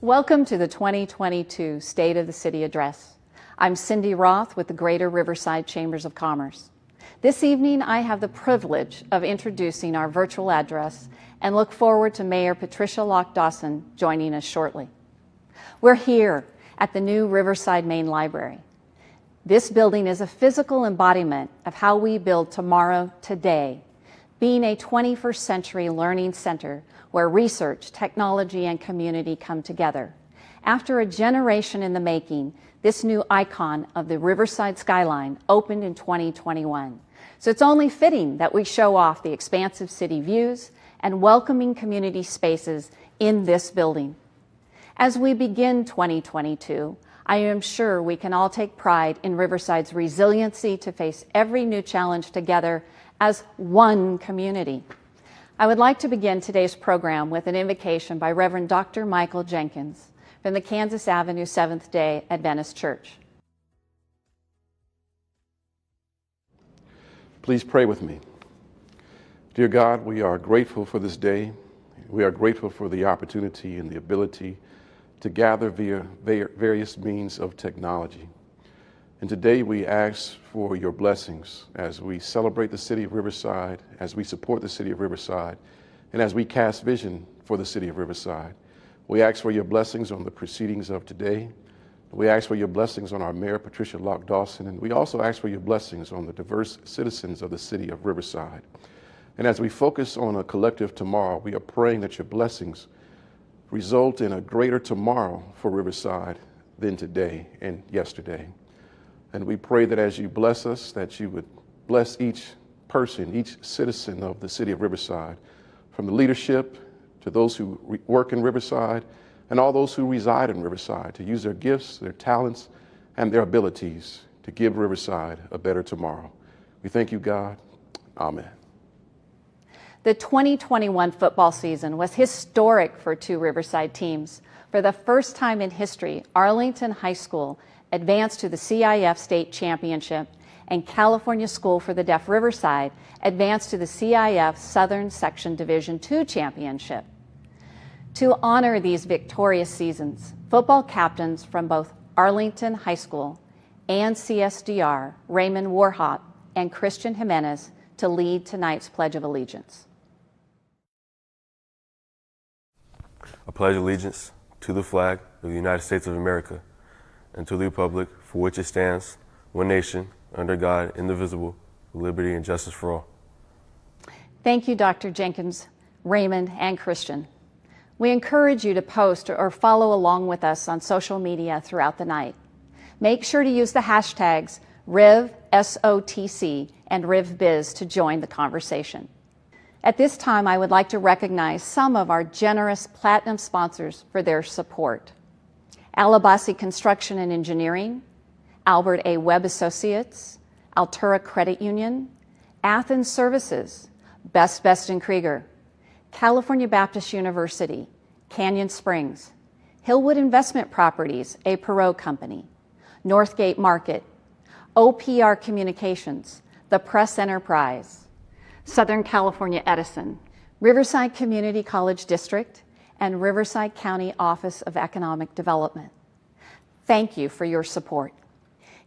Welcome to the 2022 State of the City Address. I'm Cindy Roth with the Greater Riverside Chambers of Commerce. This evening, I have the privilege of introducing our virtual address and look forward to Mayor Patricia Lock Dawson joining us shortly. We're here at the new Riverside Main Library. This building is a physical embodiment of how we build tomorrow today, being a 21st century learning center where research, technology, and community come together. After a generation in the making, this new icon of the Riverside skyline opened in 2021. So it's only fitting that we show off the expansive city views and welcoming community spaces in this building. As we begin 2022, I am sure we can all take pride in Riverside's resiliency to face every new challenge together as one community. I would like to begin today's program with an invocation by Reverend Dr. Michael Jenkins from the Kansas Avenue Seventh-day Adventist Church. Please pray with me. Dear God, we are grateful for this day. We are grateful for the opportunity and the ability to gather via various means of technology. And today we ask for your blessings as we celebrate the city of Riverside, as we support the city of Riverside, and as we cast vision for the city of Riverside. We ask for your blessings on the proceedings of today. We ask for your blessings on our Mayor, Patricia Lock Dawson, and we also ask for your blessings on the diverse citizens of the city of Riverside. And as we focus on a collective tomorrow, we are praying that your blessings result in a greater tomorrow for Riverside than today and yesterday. And we pray that as you bless us, that you would bless each person, each citizen of the city of Riverside, from the leadership to those who work in Riverside and all those who reside in Riverside, to use their gifts, their talents, and their abilities to give Riverside a better tomorrow. We thank you, God. Amen. The 2021 football season was historic for two Riverside teams. For the first time in history, Arlington High School advanced to the CIF State Championship, and California School for the Deaf Riverside advanced to the CIF Southern Section Division II Championship. To honor these victorious seasons, football captains from both Arlington High School and CSDR, Raymond Warhop and Christian Jimenez, to lead tonight's Pledge of Allegiance. I pledge allegiance to the flag of the United States of America and to the republic for which it stands, one nation, under God, indivisible, with liberty and justice for all. Thank you, Dr. Jenkins, Raymond, and Christian. We encourage you to post or follow along with us on social media throughout the night. Make sure to use the hashtags RivSOTC and RivBiz to join the conversation. At this time, I would like to recognize some of our generous platinum sponsors for their support. Alabasi Construction and Engineering, Albert A. Webb Associates, Altura Credit Union, Athens Services, Best & Krieger, California Baptist University, Canyon Springs, Hillwood Investment Properties, a Perot company, Northgate Market, OPR Communications, The Press Enterprise, Southern California Edison, Riverside Community College District, and Riverside County Office of Economic Development. Thank you for your support.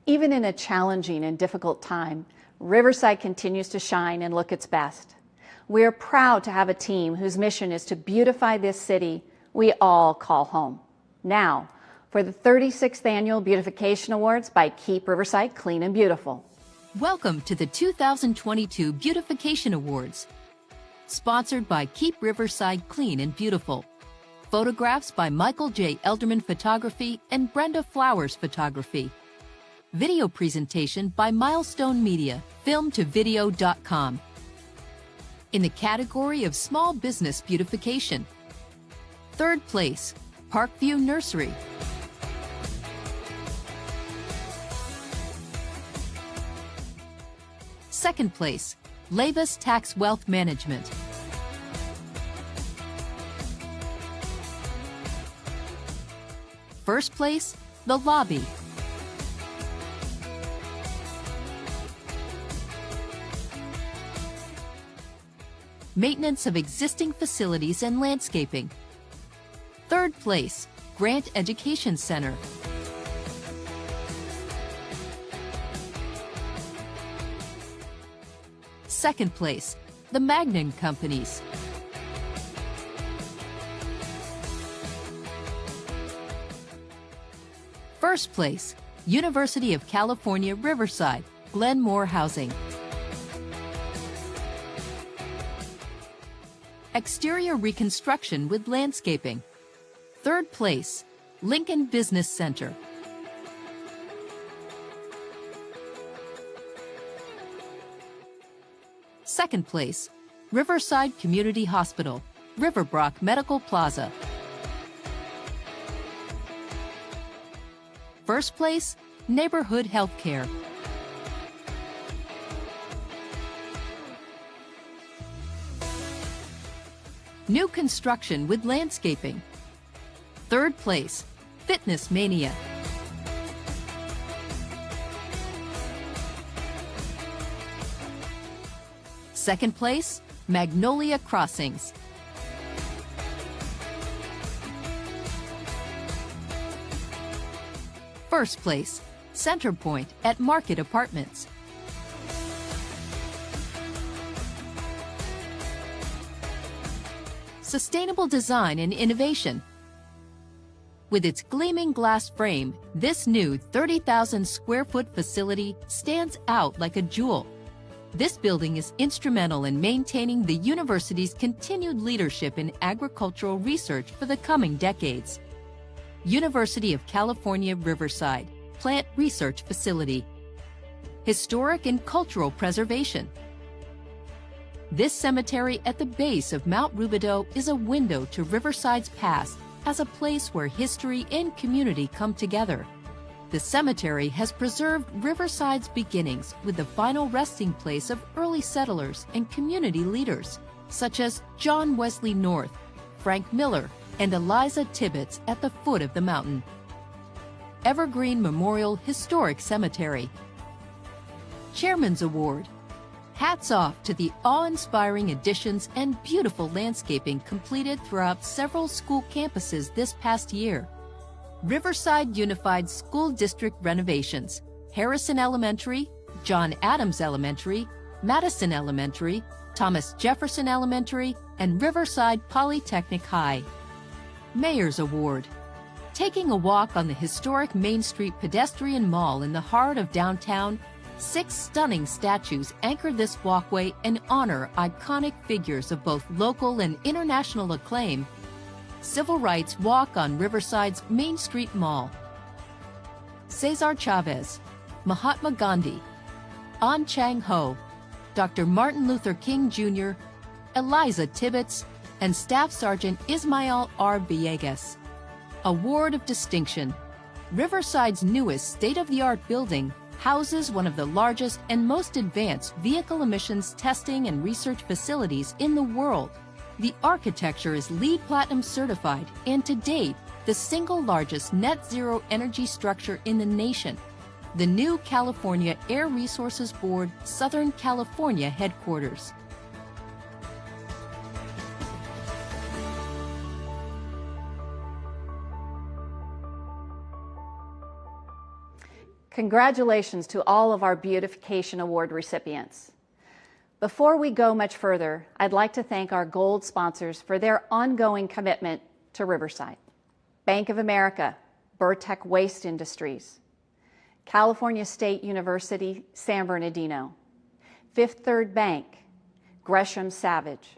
Even in a challenging and difficult time, Riverside continues to shine and look its best. We are proud to have a team whose mission is to beautify this city we all call home. Now, for the 36th Annual Beautification Awards by Keep Riverside Clean and Beautiful. Welcome to the 2022 Beautification Awards, sponsored by Keep Riverside Clean and Beautiful. Photographs by Michael J. Elderman Photography and Brenda Flowers Photography. Video presentation by Milestone Media, filmtovideo.com. In the category of Small Business Beautification. Third place, Parkview Nursery. Second place, Lavis Tax Wealth Management. First place, The Lobby. Maintenance of existing facilities and landscaping. Third place, Grant Education Center. Second place, the Magnin Companies. First place, University of California, Riverside, Glenmore Housing. Exterior reconstruction with landscaping. Third place, Lincoln Business Center. Second place, Riverside Community Hospital, Riverbrook Medical Plaza. First place, Neighborhood Healthcare. New construction with landscaping. Third place, Fitness Mania. Second place, Magnolia Crossings. First place, Centerpoint at Market Apartments. Sustainable design and innovation. With its gleaming glass frame, this new 30,000 square foot facility stands out like a jewel. This building is instrumental in maintaining the university's continued leadership in agricultural research for the coming decades. University of California, Riverside, Plant Research Facility. Historic and cultural preservation. This cemetery at the base of Mount Rubidoux is a window to Riverside's past as a place where history and community come together. The cemetery has preserved Riverside's beginnings with the final resting place of early settlers and community leaders, such as John Wesley North, Frank Miller, and Eliza Tibbetts at the foot of the mountain. Evergreen Memorial Historic Cemetery. Chairman's Award. Hats off to the awe-inspiring additions and beautiful landscaping completed throughout several school campuses this past year. Riverside Unified School District renovations. Harrison Elementary, John Adams Elementary, Madison Elementary, Thomas Jefferson Elementary, and Riverside Polytechnic High. Mayor's Award. Taking a walk on the historic Main Street pedestrian mall in the heart of downtown, 6 stunning statues anchor this walkway and honor iconic figures of both local and international acclaim. Civil Rights Walk on Riverside's Main Street Mall. Cesar Chavez, Mahatma Gandhi, An Chang Ho, Dr. Martin Luther King Jr., Eliza Tibbetts, and Staff Sergeant Ismael R. Villegas. Award of Distinction. Riverside's newest state-of-the-art building houses one of the largest and most advanced vehicle emissions testing and research facilities in the world. The architecture is LEED Platinum certified and to date, the single largest net zero energy structure in the nation. The new California Air Resources Board, Southern California headquarters. Congratulations to all of our Beautification Award recipients. Before we go much further, I'd like to thank our gold sponsors for their ongoing commitment to Riverside. Bank of America, Burtech Waste Industries, California State University, San Bernardino, Fifth Third Bank, Gresham Savage,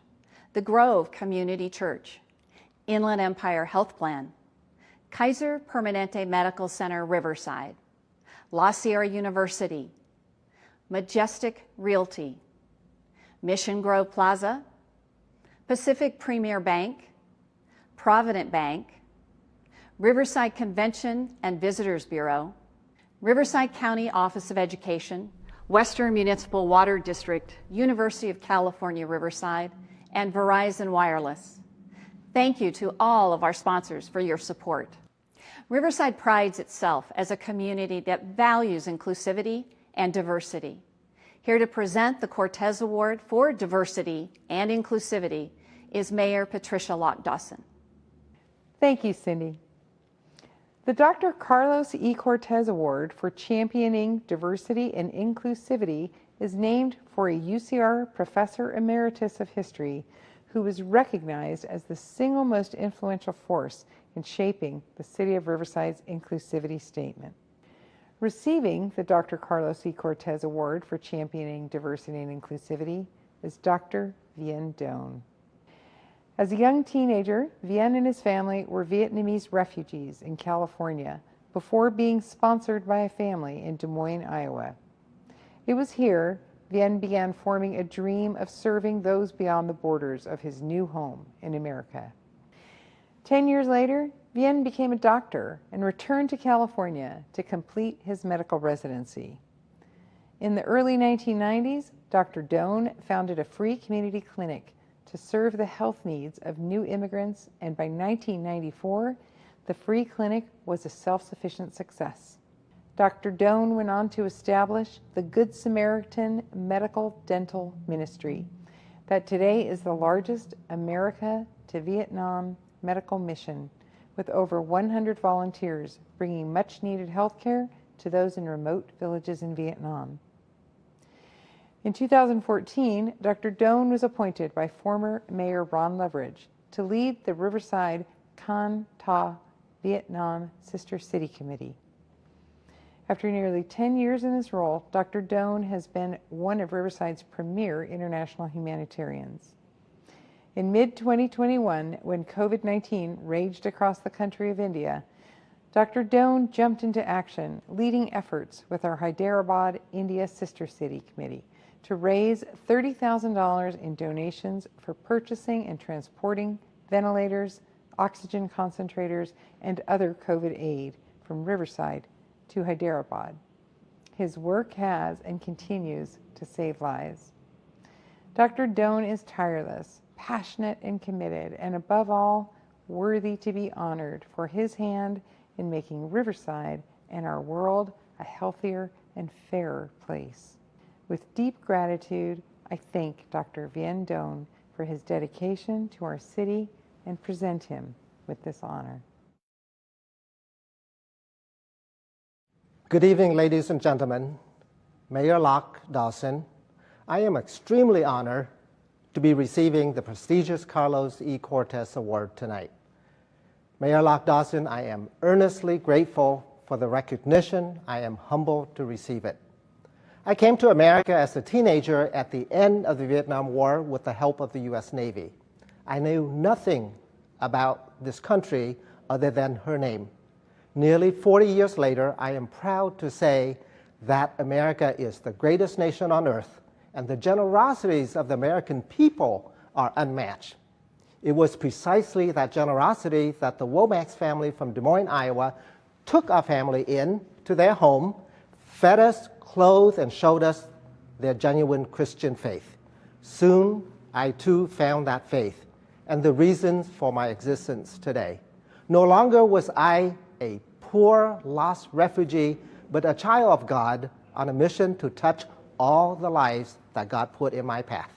The Grove Community Church, Inland Empire Health Plan, Kaiser Permanente Medical Center, Riverside, La Sierra University, Majestic Realty, Mission Grove Plaza, Pacific Premier Bank, Provident Bank, Riverside Convention and Visitors Bureau, Riverside County Office of Education, Western Municipal Water District, University of California, Riverside, and Verizon Wireless. Thank you to all of our sponsors for your support. Riverside prides itself as a community that values inclusivity and diversity. Here to present the Cortez Award for Diversity and Inclusivity is Mayor Patricia Locke Dawson. Thank you, Cindy. The Dr. Carlos E. Cortez Award for Championing Diversity and Inclusivity is named for a UCR Professor Emeritus of History who was recognized as the single most influential force in shaping the City of Riverside's inclusivity statement. Receiving the Dr. Carlos E. Cortez Award for Championing Diversity and Inclusivity is Dr. Vien Doan. As a young teenager, Vien and his family were Vietnamese refugees in California before being sponsored by a family in Des Moines, Iowa. It was here Vien began forming a dream of serving those beyond the borders of his new home in America. 10 years later, Vien became a doctor and returned to California to complete his medical residency. In the early 1990s, Dr. Doan founded a free community clinic to serve the health needs of new immigrants, and by 1994, the free clinic was a self-sufficient success. Dr. Doan went on to establish the Good Samaritan Medical Dental Ministry that today is the largest America to Vietnam medical mission, with over 100 volunteers bringing much-needed health care to those in remote villages in Vietnam. In 2014, Dr. Doan was appointed by former Mayor Ron Leveridge to lead the Riverside Can Tha Vietnam Sister City Committee. After nearly 10 years in this role, Dr. Doan has been one of Riverside's premier international humanitarians. In mid-2021, when COVID-19 raged across the country of India, Dr. Doan jumped into action, leading efforts with our Hyderabad, India Sister City Committee to raise $30,000 in donations for purchasing and transporting ventilators, oxygen concentrators, and other COVID aid from Riverside to Hyderabad. His work has and continues to save lives. Dr. Doan is tireless, passionate, and committed, and above all, worthy to be honored for his hand in making Riverside and our world a healthier and fairer place. With deep gratitude, I thank Dr. Vien Doan for his dedication to our city and present him with this honor. Good evening, ladies and gentlemen. Mayor Locke Dawson, I am extremely honored to be receiving the prestigious Carlos E. Cortez Award tonight. Mayor Locke Dawson, I am earnestly grateful for the recognition. I am humbled to receive it. I came to America as a teenager at the end of the Vietnam War with the help of the U.S. Navy. I knew nothing about this country other than her name. Nearly 40 years later, I am proud to say that America is the greatest nation on earth, and the generosities of the American people are unmatched. It was precisely that generosity that the Womack family from Des Moines, Iowa, took our family in to their home, fed us, clothed, and showed us their genuine Christian faith. Soon, I too found that faith and the reasons for my existence today. No longer was I a poor, lost refugee, but a child of God on a mission to touch all the lives that God put in my path.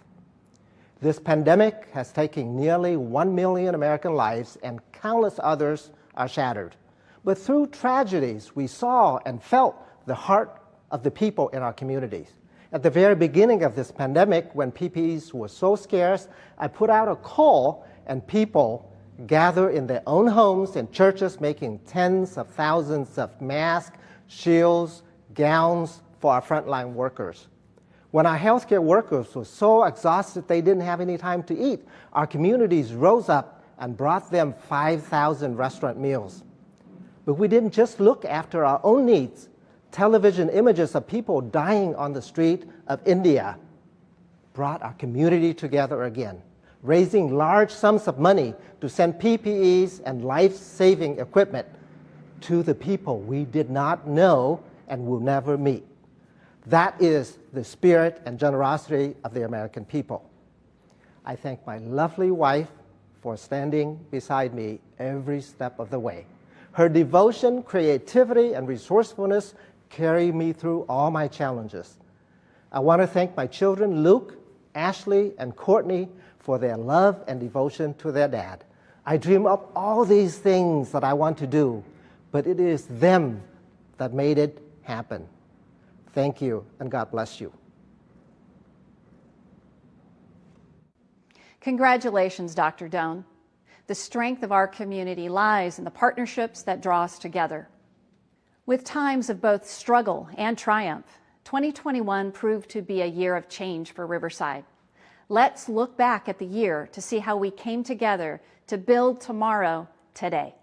This pandemic has taken nearly 1 million American lives, and countless others are shattered. But through tragedies, we saw and felt the heart of the people in our communities. At the very beginning of this pandemic, when PPEs were so scarce, I put out a call, and people gathered in their own homes and churches, making tens of thousands of masks, shields, gowns for our frontline workers. When our healthcare workers were so exhausted they didn't have any time to eat, our communities rose up and brought them 5,000 restaurant meals. But we didn't just look after our own needs. Television images of people dying on the street of India brought our community together again, raising large sums of money to send PPEs and life-saving equipment to the people we did not know and will never meet. That is the spirit and generosity of the American people. I thank my lovely wife for standing beside me every step of the way. Her devotion, creativity, and resourcefulness carry me through all my challenges. I want to thank my children, Luke, Ashley, and Courtney, for their love and devotion to their dad. I dream up all these things that I want to do, but it is them that made it happen. Thank you, and God bless you. Congratulations, Dr. Doan. The strength of our community lies in the partnerships that draw us together. With times of both struggle and triumph, 2021 proved to be a year of change for Riverside. Let's look back at the year to see how we came together to build tomorrow today.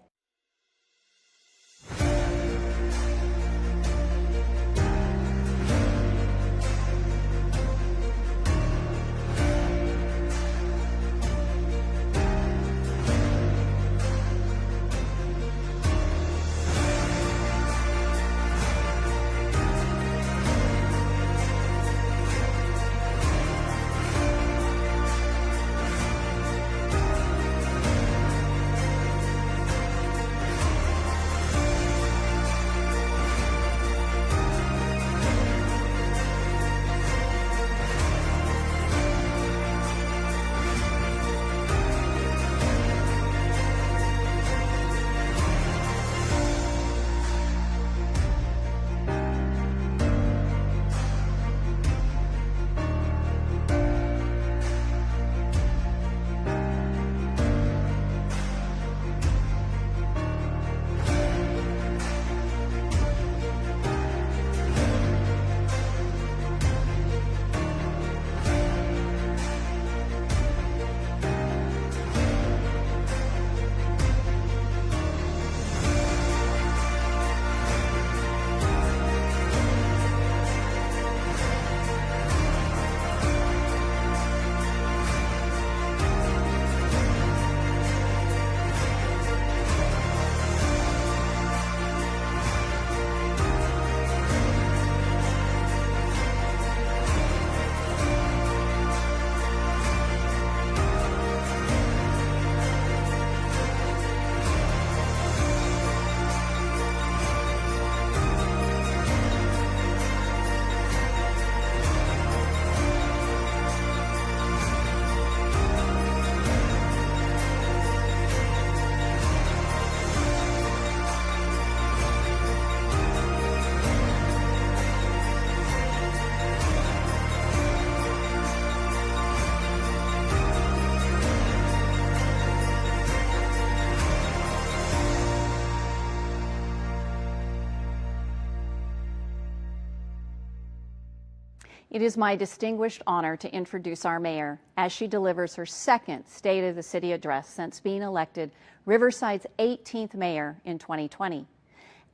It is my distinguished honor to introduce our mayor as she delivers her second State of the City address since being elected Riverside's 18th mayor in 2020.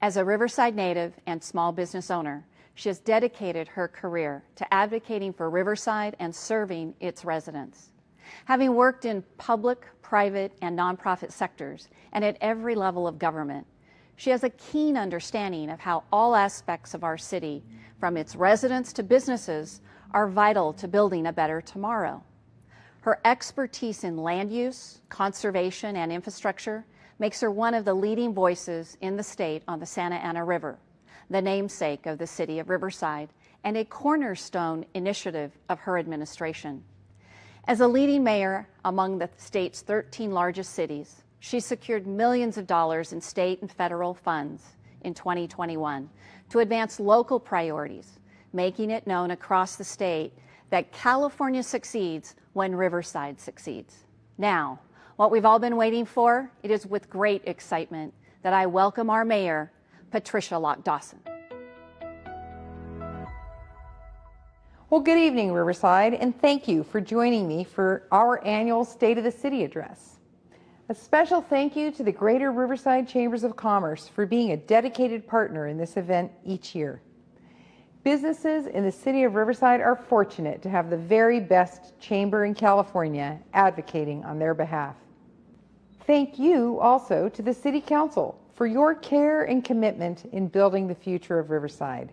As a Riverside native and small business owner, she has dedicated her career to advocating for Riverside and serving its residents. Having worked in public, private, and nonprofit sectors and at every level of government, she has a keen understanding of how all aspects of our city, from its residents to businesses, are vital to building a better tomorrow. Her expertise in land use, conservation, and infrastructure makes her one of the leading voices in the state on the Santa Ana River, the namesake of the city of Riverside, and a cornerstone initiative of her administration. As a leading mayor among the state's 13 largest cities, she secured millions of dollars in state and federal funds in 2021 to advance local priorities, making it known across the state that California succeeds when Riverside succeeds. Now, what we've all been waiting for, it is with great excitement that I welcome our mayor, Patricia Locke Dawson. Well, good evening, Riverside, and thank you for joining me for our annual State of the City address. A special thank you to the Greater Riverside Chambers of Commerce for being a dedicated partner in this event each year. Businesses in the city of Riverside are fortunate to have the very best chamber in California advocating on their behalf. Thank you also to the City Council for your care and commitment in building the future of Riverside.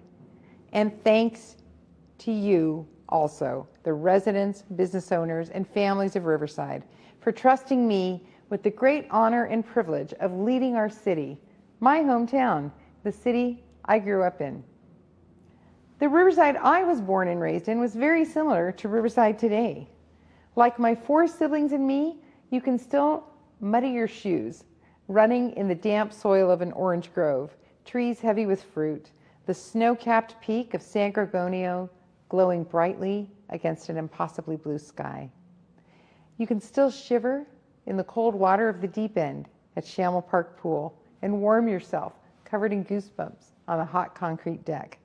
And thanks to you also, the residents, business owners, and families of Riverside, for trusting me with the great honor and privilege of leading our city, my hometown, the city I grew up in. The Riverside I was born and raised in was very similar to Riverside today. Like my 4 siblings and me, you can still muddy your shoes, running in the damp soil of an orange grove, trees heavy with fruit, the snow-capped peak of San Gorgonio glowing brightly against an impossibly blue sky. You can still shiver in the cold water of the deep end at Shamel Park Pool and warm yourself covered in goosebumps on the hot concrete deck.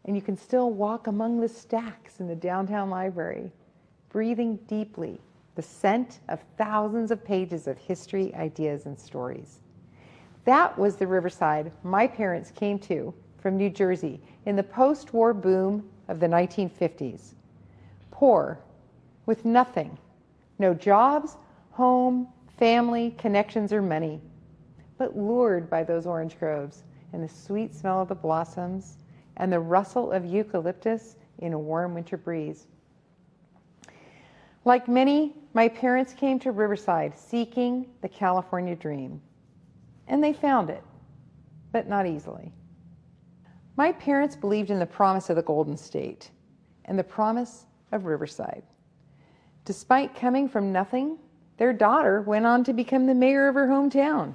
And you can still walk among the stacks in the downtown library, breathing deeply the scent of thousands of pages of history, ideas, and stories. That was the Riverside my parents came to from New Jersey in the post-war boom of the 1950s. Poor, with nothing, no jobs, home, family, connections, or money, but lured by those orange groves and the sweet smell of the blossoms and the rustle of eucalyptus in a warm winter breeze. Like many, my parents came to Riverside seeking the California dream, and they found it, but not easily. My parents believed in the promise of the Golden State and the promise of Riverside. Despite coming from nothing, their daughter went on to become the mayor of her hometown.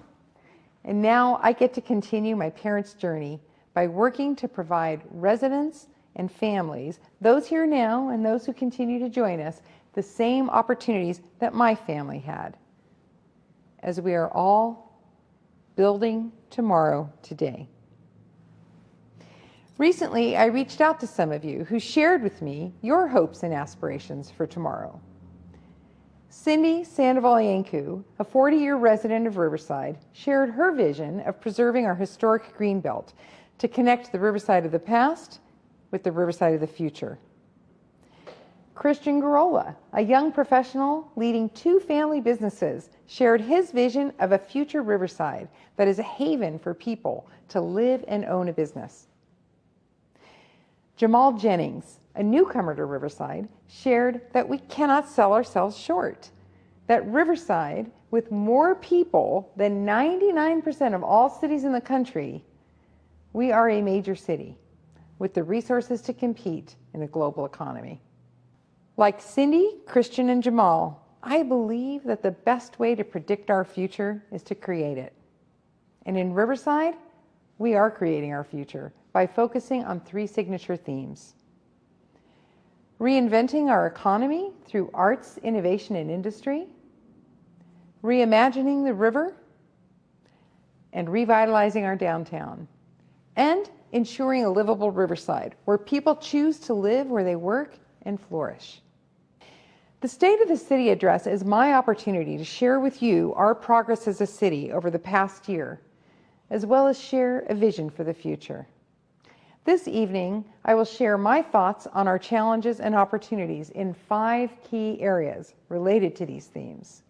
And now I get to continue my parents' journey by working to provide residents and families, those here now and those who continue to join us, the same opportunities that my family had, as we are all building tomorrow today. Recently, I reached out to some of you who shared with me your hopes and aspirations for tomorrow. Cindy Sandoval-Yanku, a 40-year resident of Riverside, shared her vision of preserving our historic greenbelt to connect the Riverside of the past with the Riverside of the future. Christian Garola, a young professional leading 2 family businesses, shared his vision of a future Riverside that is a haven for people to live and own a business. Jamal Jennings, a newcomer to Riverside, shared that we cannot sell ourselves short, that Riverside, with more people than 99% of all cities in the country, we are a major city with the resources to compete in a global economy. Like Cindy, Christian, and Jamal, I believe that the best way to predict our future is to create it. And in Riverside, we are creating our future by focusing on 3 signature themes: reinventing our economy through arts, innovation, and industry, reimagining the river, and revitalizing our downtown, and ensuring a livable Riverside where people choose to live where they work and flourish. The State of the City address is my opportunity to share with you our progress as a city over the past year, as well as share a vision for the future. This evening, I will share my thoughts on our challenges and opportunities in 5 key areas related to these themes: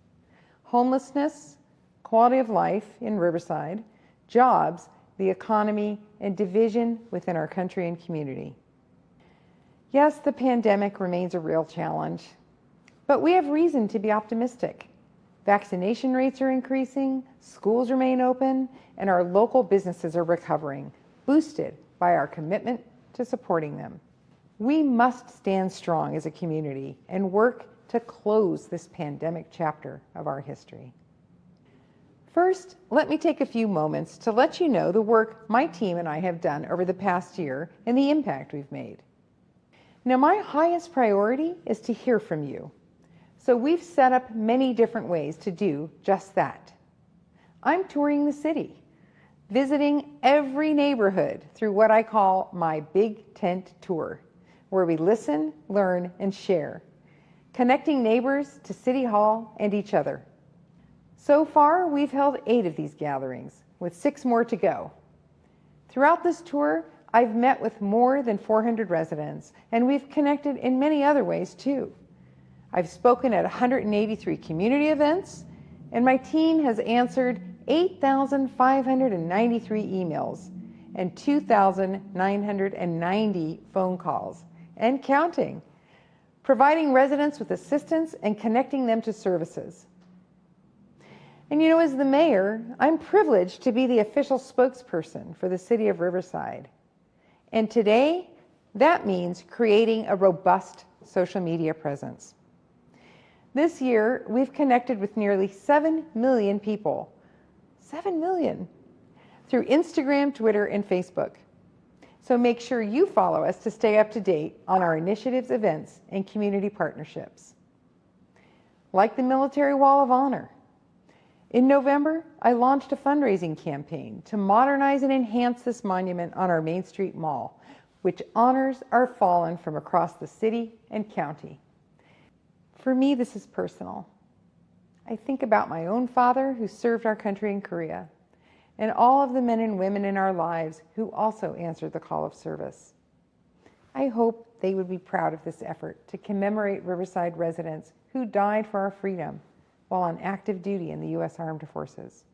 homelessness, quality of life in Riverside, jobs, the economy, and division within our country and community. Yes, the pandemic remains a real challenge, but we have reason to be optimistic. Vaccination rates are increasing, schools remain open, and our local businesses are recovering, boosted by our commitment to supporting them. We must stand strong as a community and work to close this pandemic chapter of our history. First, let me take a few moments to let you know the work my team and I have done over the past year and the impact we've made. Now, my highest priority is to hear from you. So we've set up many different ways to do just that. I'm touring the city, visiting every neighborhood through what I call my Big Tent Tour, where we listen, learn, and share, connecting neighbors to City Hall and each other. So far, we've held 8 of these gatherings, with 6 more to go. Throughout this tour, I've met with more than 400 residents, and we've connected in many other ways too. I've spoken at 183 community events, and my team has answered 8,593 emails and 2,990 phone calls, and counting, providing residents with assistance and connecting them to services. And you know, as the mayor, I'm privileged to be the official spokesperson for the City of Riverside. And today, that means creating a robust social media presence. This year, we've connected with nearly 7 million people 7 million, through Instagram, Twitter, and Facebook. So make sure you follow us to stay up to date on our initiatives, events, and community partnerships. Like the Military Wall of Honor. In November, I launched a fundraising campaign to modernize and enhance this monument on our Main Street Mall, which honors our fallen from across the city and county. For me, this is personal. I think about my own father who served our country in Korea, and all of the men and women in our lives who also answered the call of service. I hope they would be proud of this effort to commemorate Riverside residents who died for our freedom while on active duty in the U.S. Armed Forces.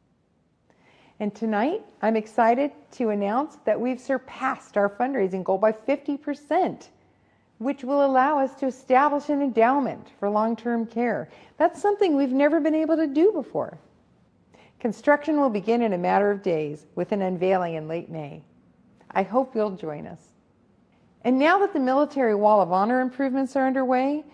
And tonight, I'm excited to announce that we've surpassed our fundraising goal by 50%, which will allow us to establish an endowment for long-term care. That's something we've never been able to do before. Construction will begin in a matter of days with an unveiling in late May. I hope you'll join us. And now that the Military Wall of Honor improvements are underway,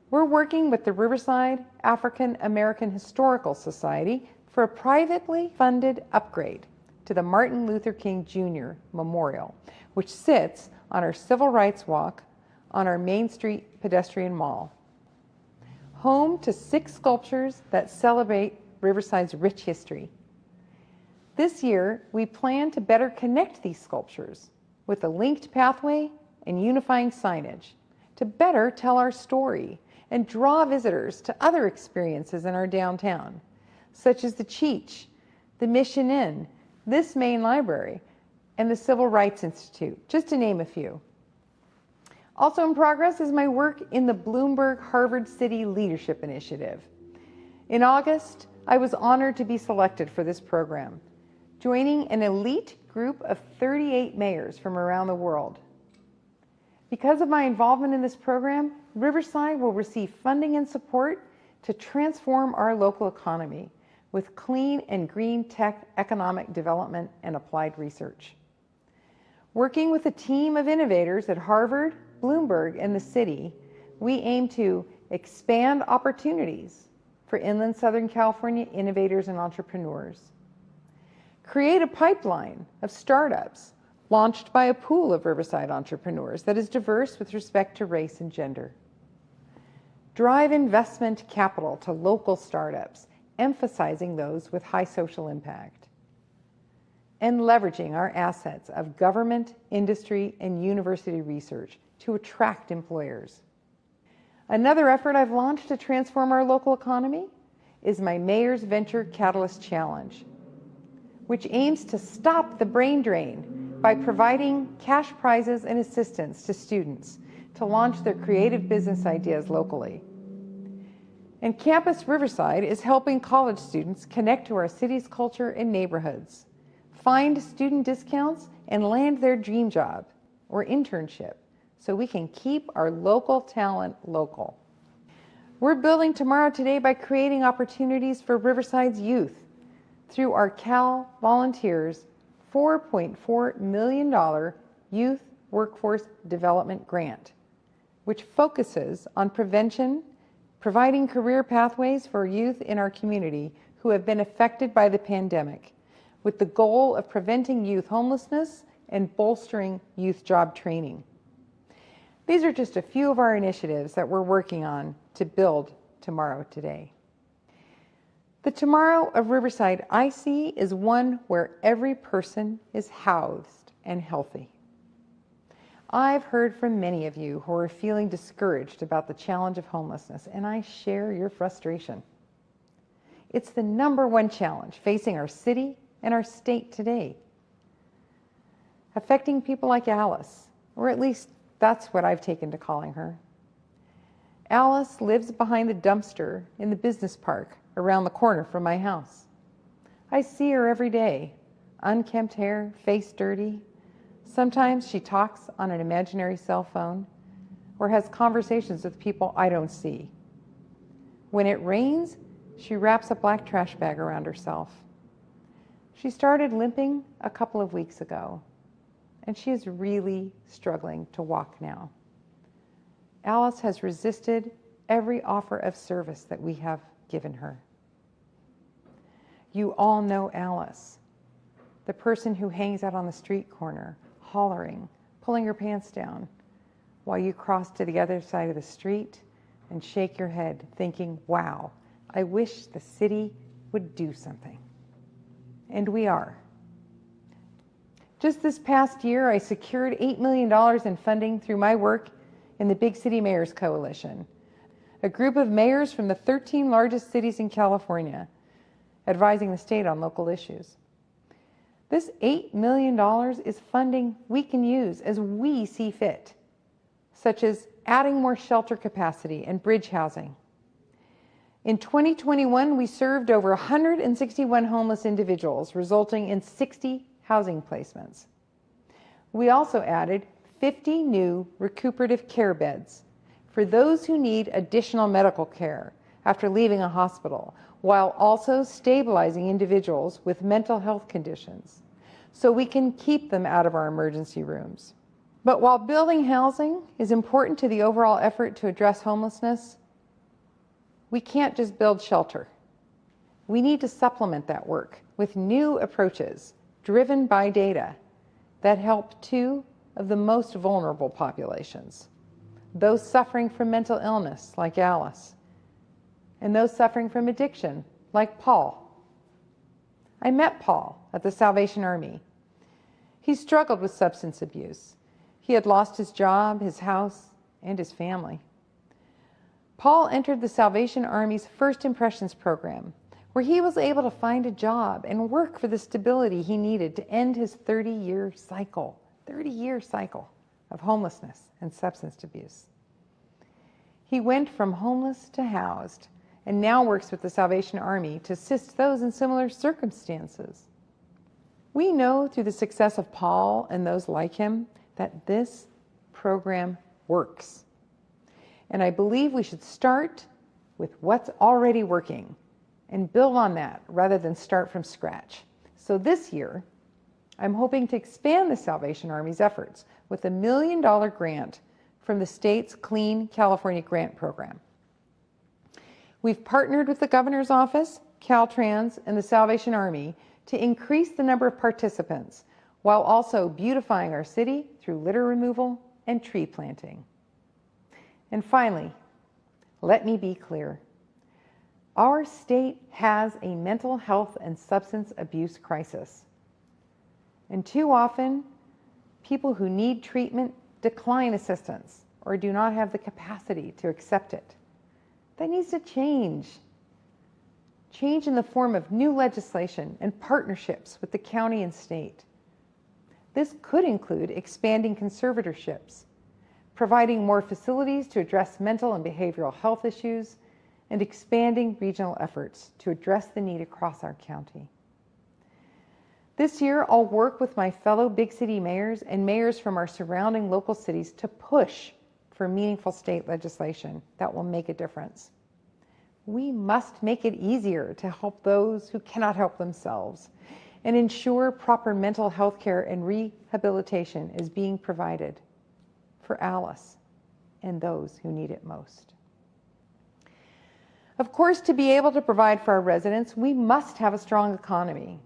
we're working with the Riverside African American Historical Society for a privately funded upgrade to the Martin Luther King Jr. Memorial, which sits on our Civil Rights Walk on our Main Street pedestrian mall. Home to 6 sculptures that celebrate Riverside's rich history. This year, we plan to better connect these sculptures with a linked pathway and unifying signage to better tell our story and draw visitors to other experiences in our downtown, such as the Cheech, the Mission Inn, this main library, and the Civil Rights Institute, just to name a few. Also in progress is my work in the Bloomberg Harvard City Leadership Initiative. In August, I was honored to be selected for this program, joining an elite group of 38 mayors from around the world. Because of my involvement in this program, Riverside will receive funding and support to transform our local economy with clean and green tech economic development and applied research. Working with a team of innovators at Harvard, Bloomberg, and the city, we aim to expand opportunities for inland Southern California innovators and entrepreneurs, create a pipeline of startups launched by a pool of Riverside entrepreneurs that is diverse with respect to race and gender, drive investment capital to local startups, emphasizing those with high social impact, and leveraging our assets of government, industry, and university research to attract employers. Another effort I've launched to transform our local economy is my Mayor's Venture Catalyst Challenge, which aims to stop the brain drain by providing cash prizes and assistance to students to launch their creative business ideas locally. And Campus Riverside is helping college students connect to our city's culture and neighborhoods, find student discounts, and land their dream job or internship so we can keep our local talent local. We're building tomorrow today by creating opportunities for Riverside's youth through our Cal Volunteers $4.4 million Youth Workforce Development Grant, which focuses on prevention, providing career pathways for youth in our community who have been affected by the pandemic, with the goal of preventing youth homelessness and bolstering youth job training. These are just a few of our initiatives that we're working on to build tomorrow today. The tomorrow of Riverside I see is one where every person is housed and healthy. I've heard from many of you who are feeling discouraged about the challenge of homelessness, and I share your frustration. It's the #1 challenge facing our city and our state today, affecting people like Alice, or at least that's what I've taken to calling her. Alice lives behind the dumpster in the business park around the corner from my house. I see her every day, unkempt hair, face dirty. Sometimes she talks on an imaginary cell phone or has conversations with people I don't see. When it rains, she wraps a black trash bag around herself. She started limping a couple of weeks ago, and she is really struggling to walk now. Alice has resisted every offer of service that we have given her. You all know Alice, the person who hangs out on the street corner, hollering, pulling her pants down, while you cross to the other side of the street and shake your head, thinking, wow, I wish the city would do something. And we are. Just this past year, I secured $8 million in funding through my work in the Big City Mayors Coalition, a group of mayors from the 13 largest cities in California, advising the state on local issues. This $8 million is funding we can use as we see fit, such as adding more shelter capacity and bridge housing. In 2021, we served over 161 homeless individuals, resulting in 60 housing placements. We also added 50 new recuperative care beds for those who need additional medical care after leaving a hospital, while also stabilizing individuals with mental health conditions, so we can keep them out of our emergency rooms. But while building housing is important to the overall effort to address homelessness, we can't just build shelter. We need to supplement that work with new approaches driven by data that help two of the most vulnerable populations, those suffering from mental illness like Alice, and those suffering from addiction like Paul. I met Paul at the Salvation Army. He struggled with substance abuse. He had lost his job, his house, and his family. Paul entered the Salvation Army's First Impressions program, where he was able to find a job and work for the stability he needed to end his 30-year cycle of homelessness and substance abuse. He went from homeless to housed and now works with the Salvation Army to assist those in similar circumstances. We know through the success of Paul and those like him that this program works. And I believe we should start with what's already working and build on that rather than start from scratch. So this year, I'm hoping to expand the Salvation Army's efforts with a $1 million grant from the state's Clean California Grant Program. We've partnered with the Governor's Office, Caltrans, and the Salvation Army to increase the number of participants while also beautifying our city through litter removal and tree planting. And finally, let me be clear. Our state has a mental health and substance abuse crisis. And too often, people who need treatment decline assistance or do not have the capacity to accept it. That needs to change. Change in the form of new legislation and partnerships with the county and state. This could include expanding conservatorships, providing more facilities to address mental and behavioral health issues, and expanding regional efforts to address the need across our county. This year, I'll work with my fellow big city mayors and mayors from our surrounding local cities to push for meaningful state legislation that will make a difference. We must make it easier to help those who cannot help themselves and ensure proper mental health care and rehabilitation is being provided for Alice and those who need it most. Of course, to be able to provide for our residents, we must have a strong economy.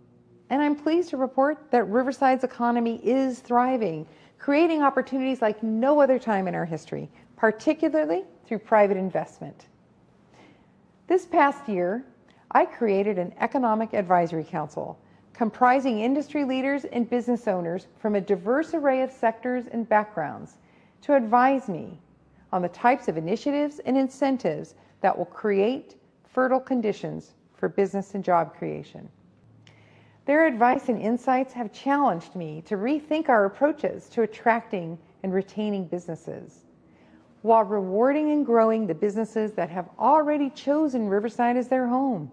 And I'm pleased to report that Riverside's economy is thriving, creating opportunities like no other time in our history, particularly through private investment. This past year, I created an Economic Advisory Council comprising industry leaders and business owners from a diverse array of sectors and backgrounds to advise me on the types of initiatives and incentives that will create fertile conditions for business and job creation. Their advice and insights have challenged me to rethink our approaches to attracting and retaining businesses, while rewarding and growing the businesses that have already chosen Riverside as their home.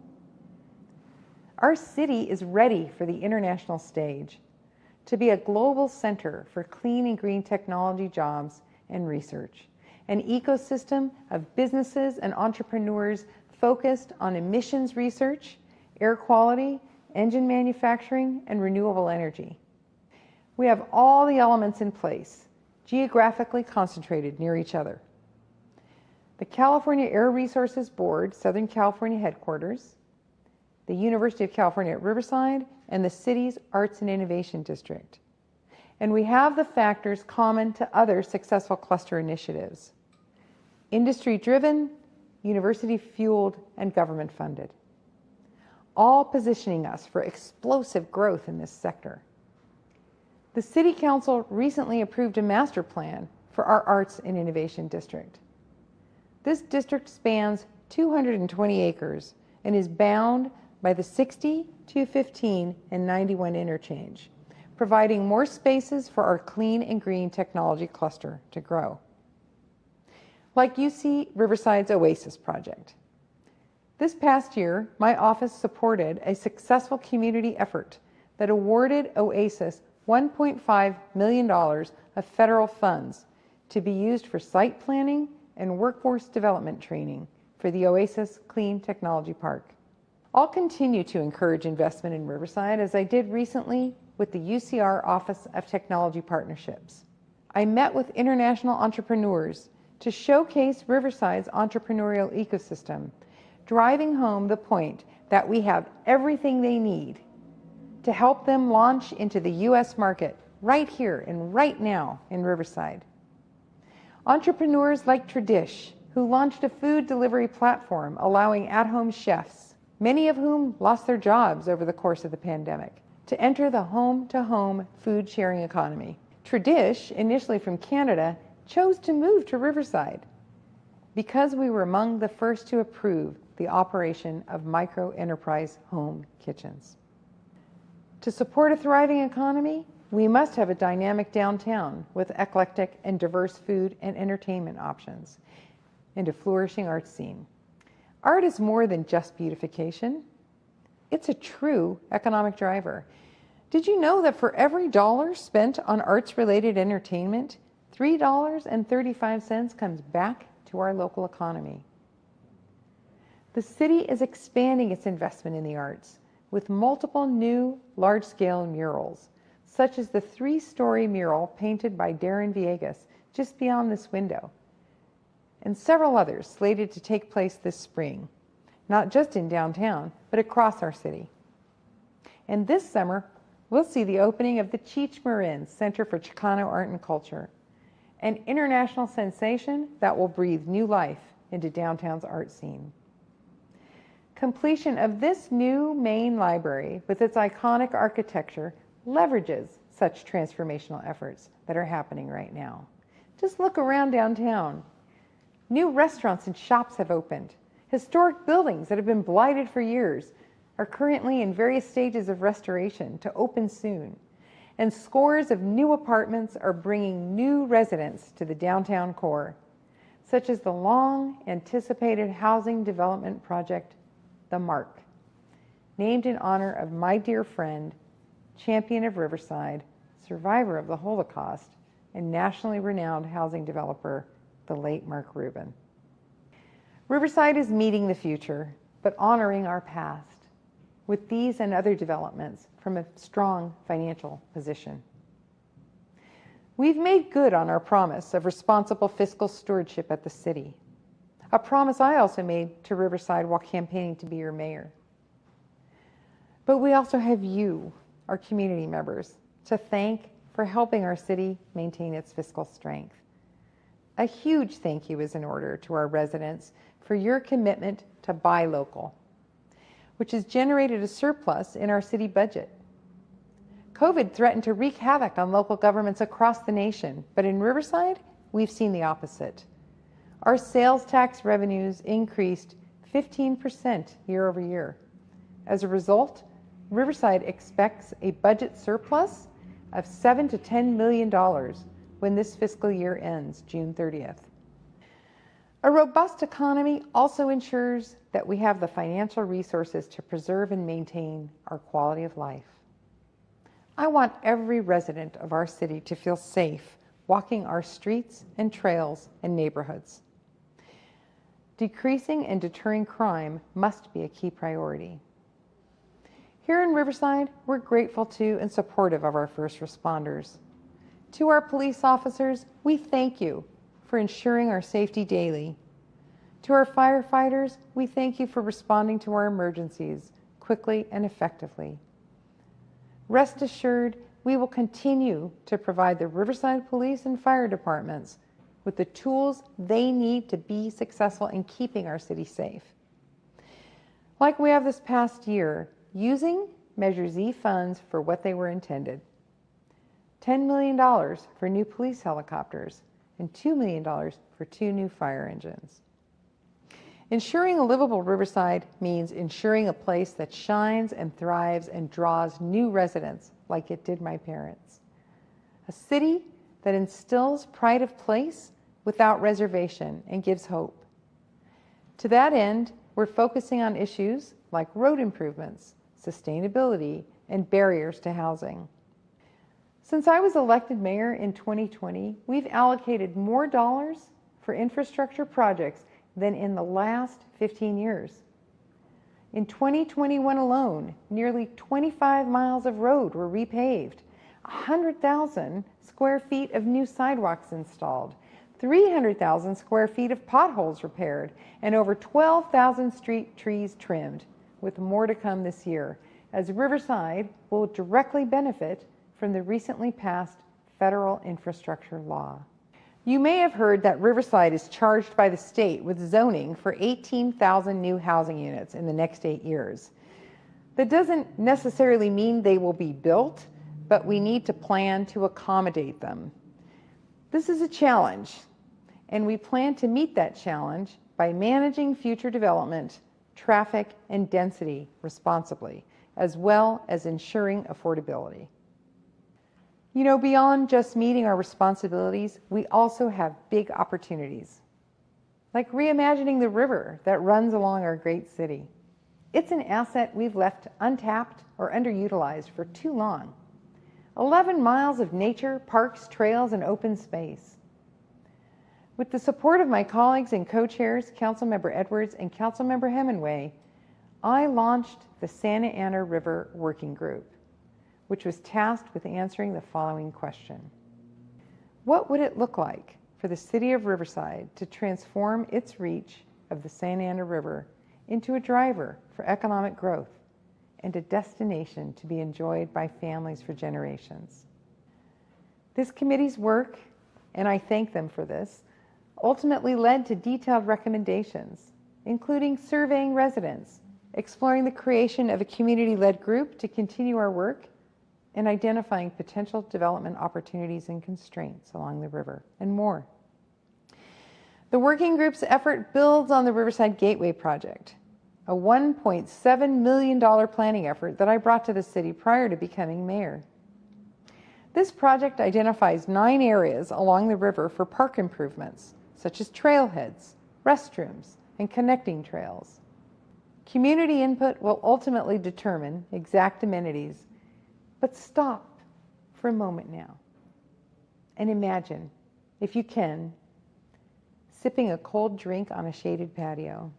Our city is ready for the international stage, to be a global center for clean and green technology jobs and research, an ecosystem of businesses and entrepreneurs focused on emissions research, air quality, engine manufacturing, and renewable energy. We have all the elements in place, geographically concentrated near each other. The California Air Resources Board, Southern California headquarters, the University of California at Riverside, and the city's Arts and Innovation District. And we have the factors common to other successful cluster initiatives: industry-driven, university-fueled, and government-funded, all positioning us for explosive growth in this sector. The City Council recently approved a master plan for our Arts and Innovation District. This district spans 220 acres and is bound by the 60, 215, and 91 interchange, providing more spaces for our clean and green technology cluster to grow. Like UC Riverside's Oasis project. This past year, my office supported a successful community effort that awarded Oasis $1.5 million of federal funds to be used for site planning and workforce development training for the Oasis Clean Technology Park. I'll continue to encourage investment in Riverside, as I did recently with the UCR Office of Technology Partnerships. I met with international entrepreneurs to showcase Riverside's entrepreneurial ecosystem, driving home the point that we have everything they need to help them launch into the U.S. market right here and right now in Riverside. Entrepreneurs like Tradish, who launched a food delivery platform allowing at-home chefs, many of whom lost their jobs over the course of the pandemic, to enter the home-to-home food sharing economy. Tradish, initially from Canada, chose to move to Riverside because we were among the first to approve the operation of micro-enterprise home kitchens. To support a thriving economy, we must have a dynamic downtown with eclectic and diverse food and entertainment options, and a flourishing arts scene. Art is more than just beautification. It's a true economic driver. Did you know that for every dollar spent on arts-related entertainment, $3.35 comes back to our local economy? The city is expanding its investment in the arts with multiple new large-scale murals, such as the 3-story mural painted by Darren Villegas just beyond this window, and several others slated to take place this spring, not just in downtown, but across our city. And this summer, we'll see the opening of the Cheech Marin Center for Chicano Art and Culture, an international sensation that will breathe new life into downtown's art scene. Completion of this new main library with its iconic architecture leverages such transformational efforts that are happening right now. Just look around downtown. New restaurants and shops have opened. Historic buildings that have been blighted for years are currently in various stages of restoration to open soon. And scores of new apartments are bringing new residents to the downtown core, such as the long-anticipated housing development project, The Mark, named in honor of my dear friend, champion of Riverside, survivor of the Holocaust, and nationally renowned housing developer, the late Mark Rubin. Riverside is meeting the future, but honoring our past with these and other developments from a strong financial position. We've made good on our promise of responsible fiscal stewardship at the city, a promise I also made to Riverside while campaigning to be your mayor. But we also have you, our community members, to thank for helping our city maintain its fiscal strength. A huge thank you is in order to our residents for your commitment to buy local, which has generated a surplus in our city budget. COVID threatened to wreak havoc on local governments across the nation, but in Riverside, we've seen the opposite. Our sales tax revenues increased 15% year over year. As a result, Riverside expects a budget surplus of $7 to $10 million when this fiscal year ends June 30th. A robust economy also ensures that we have the financial resources to preserve and maintain our quality of life. I want every resident of our city to feel safe walking our streets and trails and neighborhoods. Decreasing and deterring crime must be a key priority. Here in Riverside, we're grateful to and supportive of our first responders. To our police officers, we thank you for ensuring our safety daily. To our firefighters, we thank you for responding to our emergencies quickly and effectively. Rest assured, we will continue to provide the Riverside Police and Fire Departments with the tools they need to be successful in keeping our city safe. Like we have this past year, using Measure Z funds for what they were intended. $10 million for new police helicopters and $2 million for 2 new fire engines. Ensuring a livable Riverside means ensuring a place that shines and thrives and draws new residents like it did my parents. A city that instills pride of place without reservation and gives hope. To that end, we're focusing on issues like road improvements, sustainability, and barriers to housing. Since I was elected mayor in 2020, we've allocated more dollars for infrastructure projects than in the last 15 years. In 2021 alone, nearly 25 miles of road were repaved, 100,000 square feet of new sidewalks installed, 300,000 square feet of potholes repaired, and over 12,000 street trees trimmed, with more to come this year, as Riverside will directly benefit from the recently passed federal infrastructure law. You may have heard that Riverside is charged by the state with zoning for 18,000 new housing units in the next 8 years. That doesn't necessarily mean they will be built, but we need to plan to accommodate them. This is a challenge, and we plan to meet that challenge by managing future development, traffic, and density responsibly, as well as ensuring affordability. You know, beyond just meeting our responsibilities, we also have big opportunities, like reimagining the river that runs along our great city. It's an asset we've left untapped or underutilized for too long. 11 miles of nature, parks, trails, and open space. With the support of my colleagues and co-chairs, Councilmember Edwards and Councilmember Hemingway, I launched the Santa Ana River Working Group, which was tasked with answering the following question. What would it look like for the city of Riverside to transform its reach of the Santa Ana River into a driver for economic growth and a destination to be enjoyed by families for generations? This committee's work, and I thank them for this, ultimately led to detailed recommendations, including surveying residents, exploring the creation of a community-led group to continue our work, and identifying potential development opportunities and constraints along the river, and more. The working group's effort builds on the Riverside Gateway Project, a $1.7 million planning effort that I brought to the city prior to becoming mayor. This project identifies 9 areas along the river for park improvements, such as trailheads, restrooms, and connecting trails. Community input will ultimately determine exact amenities. But stop for a moment now and imagine, if you can, sipping a cold drink on a shaded patio,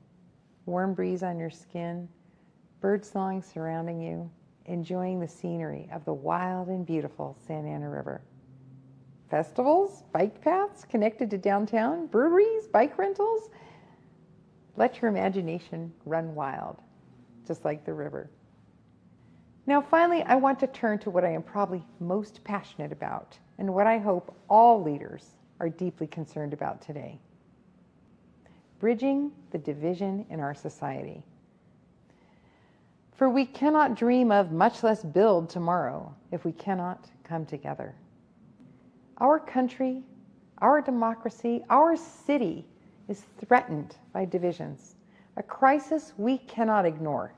warm breeze on your skin, birdsong surrounding you, enjoying the scenery of the wild and beautiful Santa Ana River. Festivals, bike paths connected to downtown, breweries, bike rentals. Let your imagination run wild, just like the river. Now, finally, I want to turn to what I am probably most passionate about and what I hope all leaders are deeply concerned about today: bridging the division in our society. For we cannot dream of, much less build tomorrow, if we cannot come together. Our country, our democracy, our city is threatened by divisions, a crisis we cannot ignore.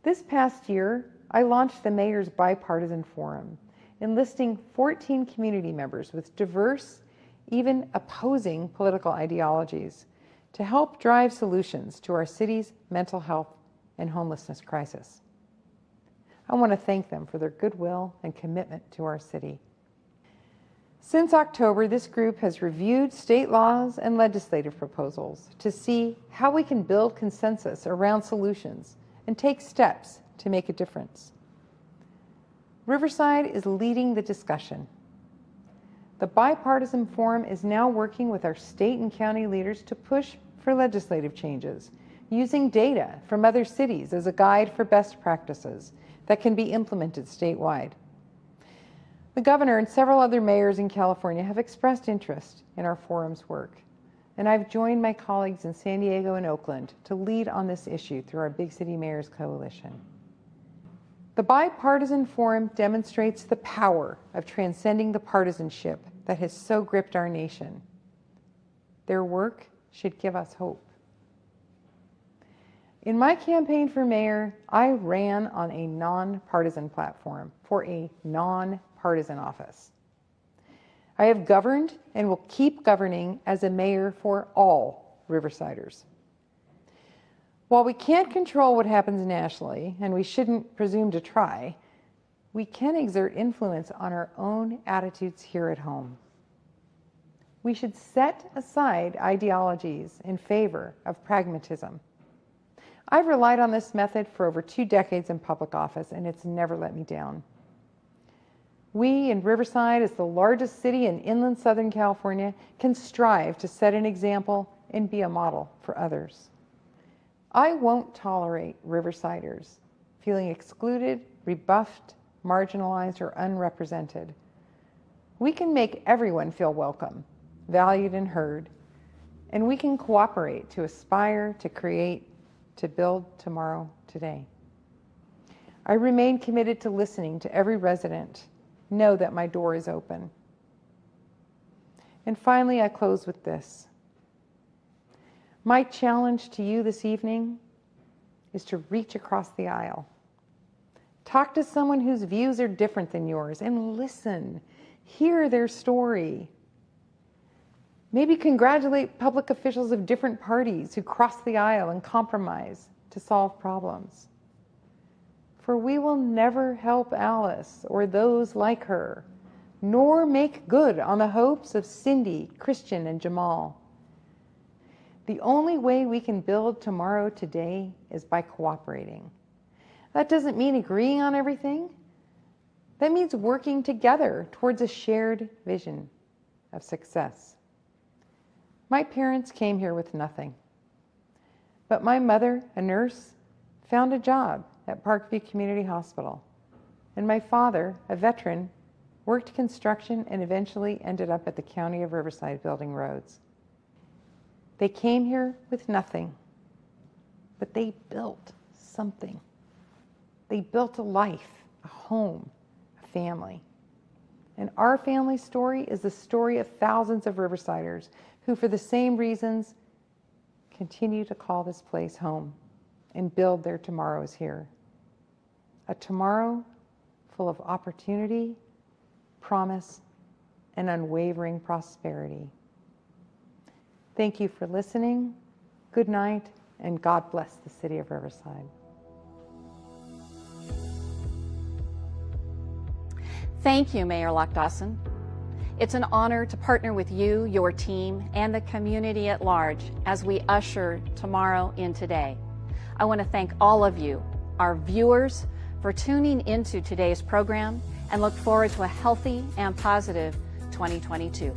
This past year, I launched the Mayor's Bipartisan Forum, enlisting 14 community members with diverse, even opposing political ideologies to help drive solutions to our city's mental health and homelessness crisis. I want to thank them for their goodwill and commitment to our city. Since October, this group has reviewed state laws and legislative proposals to see how we can build consensus around solutions and take steps to make a difference. Riverside is leading the discussion. The Bipartisan Forum is now working with our state and county leaders to push for legislative changes, using data from other cities as a guide for best practices that can be implemented statewide. The governor and several other mayors in California have expressed interest in our forum's work, and I've joined my colleagues in San Diego and Oakland to lead on this issue through our Big City Mayors Coalition. The Bipartisan Forum demonstrates the power of transcending the partisanship that has so gripped our nation. Their work should give us hope. In my campaign for mayor, I ran on a nonpartisan platform for a nonpartisan office. I have governed and will keep governing as a mayor for all Riversiders. While we can't control what happens nationally, and we shouldn't presume to try, we can exert influence on our own attitudes here at home. We should set aside ideologies in favor of pragmatism. I've relied on this method for over 2 decades in public office, and it's never let me down. We in Riverside, as the largest city in inland Southern California, can strive to set an example and be a model for others. I won't tolerate Riversiders feeling excluded, rebuffed, marginalized, or unrepresented. We can make everyone feel welcome, valued, and heard, and we can cooperate to aspire, to create, to build tomorrow today. I remain committed to listening to every resident. Know that my door is open. And finally, I close with this. My challenge to you this evening is to reach across the aisle. Talk to someone whose views are different than yours and listen. Hear their story. Maybe congratulate public officials of different parties who cross the aisle and compromise to solve problems. For we will never help Alice or those like her, nor make good on the hopes of Cindy, Christian, and Jamal. The only way we can build tomorrow today is by cooperating. That doesn't mean agreeing on everything. That means working together towards a shared vision of success. My parents came here with nothing, but my mother, a nurse, found a job at Parkview Community Hospital, and my father, a veteran, worked construction and eventually ended up at the County of Riverside building roads. They came here with nothing, but they built something. They built a life, a home, a family. And our family story is the story of thousands of Riversiders who, for the same reasons, continue to call this place home and build their tomorrows here. A tomorrow full of opportunity, promise, and unwavering prosperity. Thank you for listening. Good night, and God bless the city of Riverside. Thank you, Mayor Locke Dawson. It's an honor to partner with you, your team, and the community at large as we usher tomorrow in today. I want to thank all of you, our viewers, for tuning into today's program and look forward to a healthy and positive 2022.